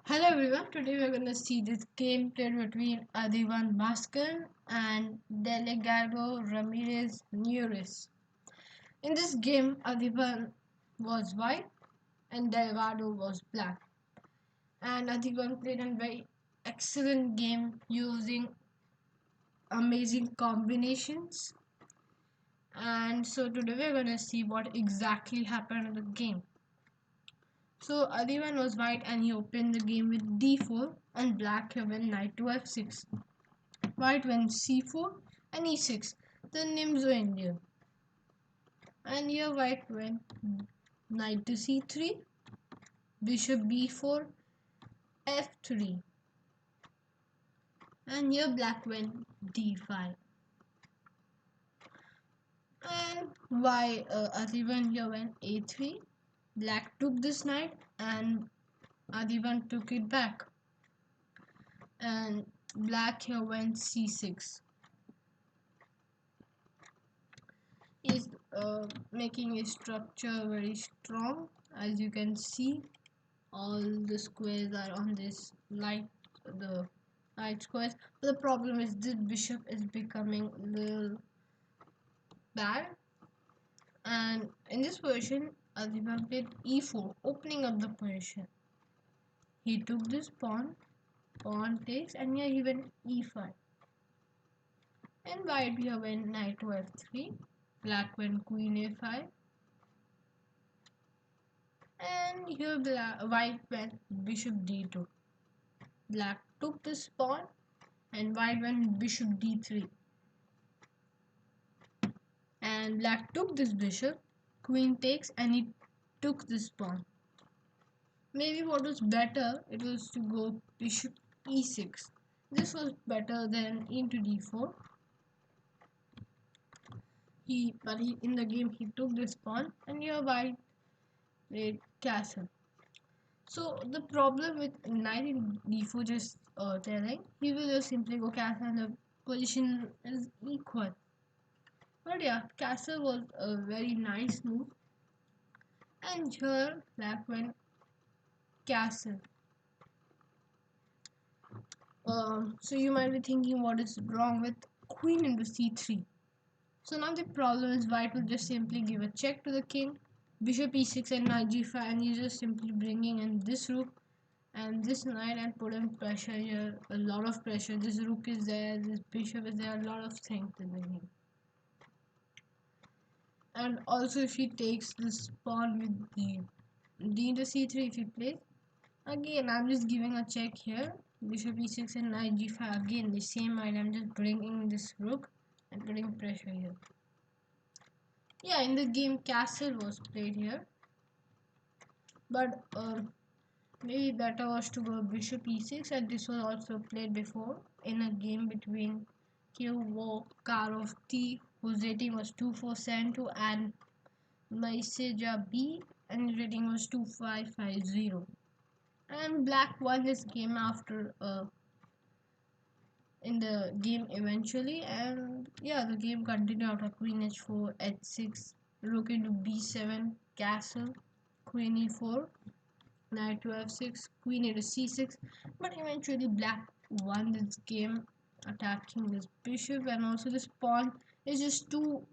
Hello everyone, today we're gonna see this game played between Adhiban Baskaran and Delgado Ramírez Neuris. In this game, Adhiban was white and Delgado was black. And Adhiban played a very excellent game using amazing combinations. And so today we're gonna see what exactly happened in the game. So Adhiban was white and he opened the game with d4 and black here went knight to f6. White went c4 and e6. The names were Indian. And here white went knight to c3, bishop b4, f3. And here black went d5. And why Adhiban here went a3. Black took this knight and Adhiban took it back. And black here went c6. Is making a structure very strong. As you can see, all the squares are on this the light squares, but the problem is this bishop is becoming a little bad. And in this position, Adhiban played e4, opening up the position. He took this pawn takes, and here he went e5. And white here went knight to f3, black went queen a5, and here white went bishop d2. Black took this pawn and white went bishop d3. And black took this bishop, queen takes, and he took this pawn. Maybe what was better, it was to go bishop e6. This was better than into d4. But in the game he took this pawn, and here white played castle. So the problem with knight in d4, just telling, he will just simply go castle and the position is equal. But yeah, castle was a very nice move. And here black went castle. So you might be thinking what is wrong with queen into c3. So now the problem is white will just simply give a check to the king, bishop e6 and knight g5, and he's just simply bringing in this rook and this knight and putting pressure here, a lot of pressure. This rook is there, this bishop is there, a lot of things in the game. And also if he takes this pawn with the d into c3, if he plays, again I'm just giving a check here, bishop e6 and knight g5, again the same idea, I'm just bringing this rook and putting pressure here. Yeah, in the game castle was played here, but maybe better was to go bishop e6, and this was also played before in a game between T, whose rating was 2472, and Maiseja B, and the rating was 2550. And black won this game after in the game eventually, and yeah, the game continued after queen h4, h6, rook into b7, castle, queen e4, knight to f6, queen into c6. But eventually black won this game attacking this bishop, and also this pawn is just two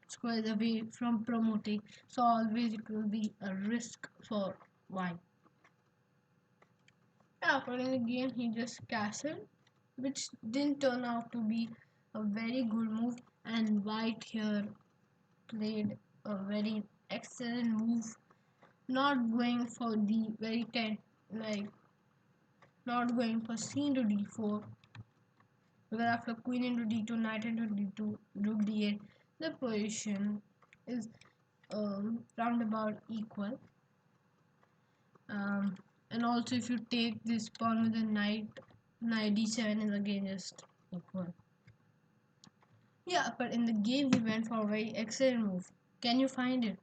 squares away from promoting, so always it will be a risk for white. After in the game he just castled, which didn't turn out to be a very good move, and white here played a very excellent move, not going for the very 10, like not going for c into d4, because after queen into d2, knight into d2, rook d8, the position is roundabout equal. And also if you take this pawn with a knight d7 is again just equal. Yeah, but in the game he went for a very excellent move. Can you find it?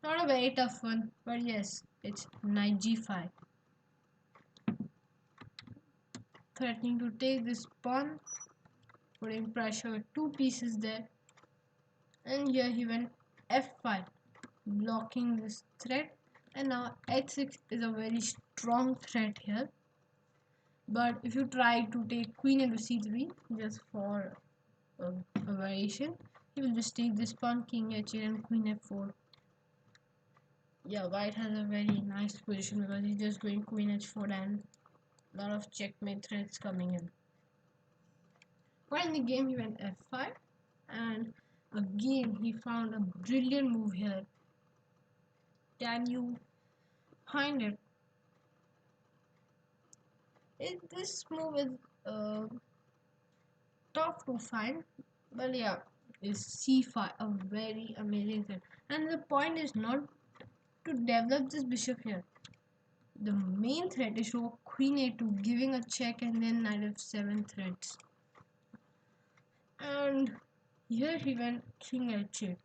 Not a very tough one, but yes, it's knight g5. Threatening to take this pawn, putting pressure with two pieces there. And here he went f5, blocking this threat. And now h6 is a very strong threat here. But if you try to take queen into c3 just for a variation, you will just take this pawn, king h8 and queen f4. Yeah, white has a very nice position because he's just going queen h4 and a lot of checkmate threats coming in. While in the game he went f5, and again he found a brilliant move here. Can you find it? This move is tough to find, but yeah, is c5 a very amazing thing. And the point is not to develop this bishop here. The main threat is to queen a2, giving a check, and then knight f7 threats. And here he went king h8.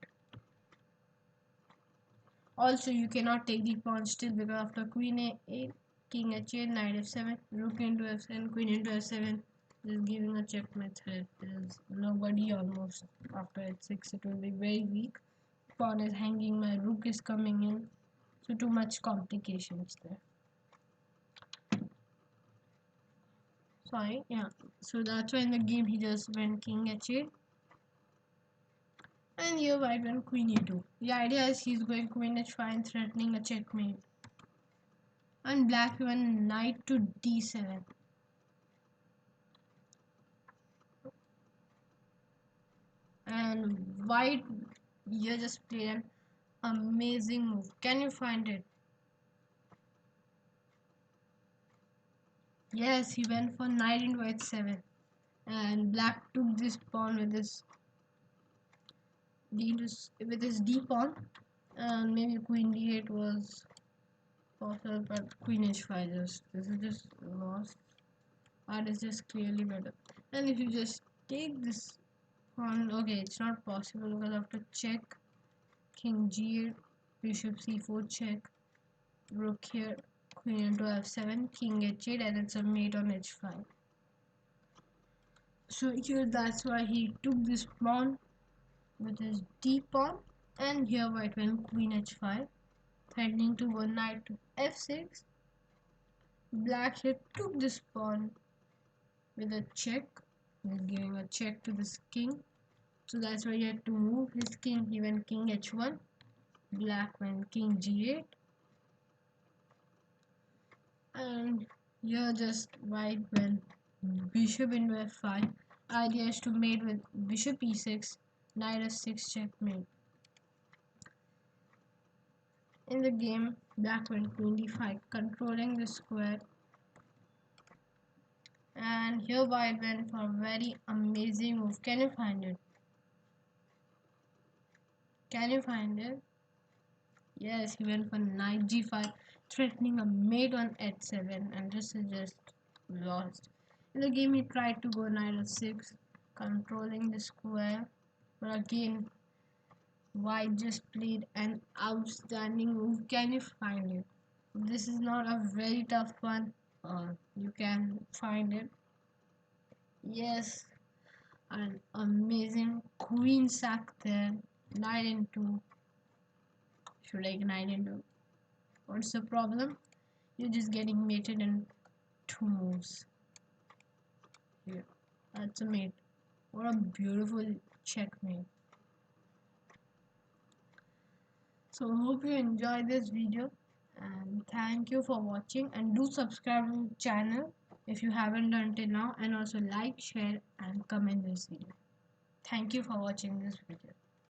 Also, you cannot take the pawn still because after queen a8, king h8, knight f7, rook into f7, queen into f7, just giving a checkmate threat. There is nobody almost after h6. It will be very weak. Pawn is hanging, my rook is coming in, so too much complications there. Sorry, yeah. So that's why in the game he just went king h8. And here white went queen e2. The idea is he's going queen h5 and threatening a checkmate. And black went knight to d7. And white here just played an amazing move. Can you find it? Yes, he went for knight into h7. And black took this pawn with his d pawn. And maybe queen d8 was possible, but queen h5 this is just lost. Art is just clearly better. And if you just take this pawn, okay, it's not possible because after check, king g8, bishop c4 check, rook here, queen into f7, king h8, and it's a mate on h5. So here that's why he took this pawn with his d pawn, and here white went queen h5, threatening to go knight to f6. Black here took this pawn with a check, giving a check to this king. So that's why he had to move his king. He went king h1, black went king g8, and here just white went bishop into f5. Idea is to mate with bishop e6, knight f6 checkmate. In the game, black went queen d5, controlling the square. And here white went for a very amazing move. Can you find it? Can you find it? Yes, he went for knight g5, threatening a mate on h7, and this is just lost. In the game, he tried to go knight f6, controlling the square, but again, white just played an outstanding move. Can you find it? This is not a very tough one. You can find it. Yes, an amazing queen sack there. Knight into. Should I knight into? What's the problem? You're just getting mated in 2 moves. Here, that's a mate. What a beautiful checkmate. So hope you enjoyed this video, and thank you for watching, and do subscribe to the channel if you haven't done till now, and also like, share and comment this video. Thank you for watching this video.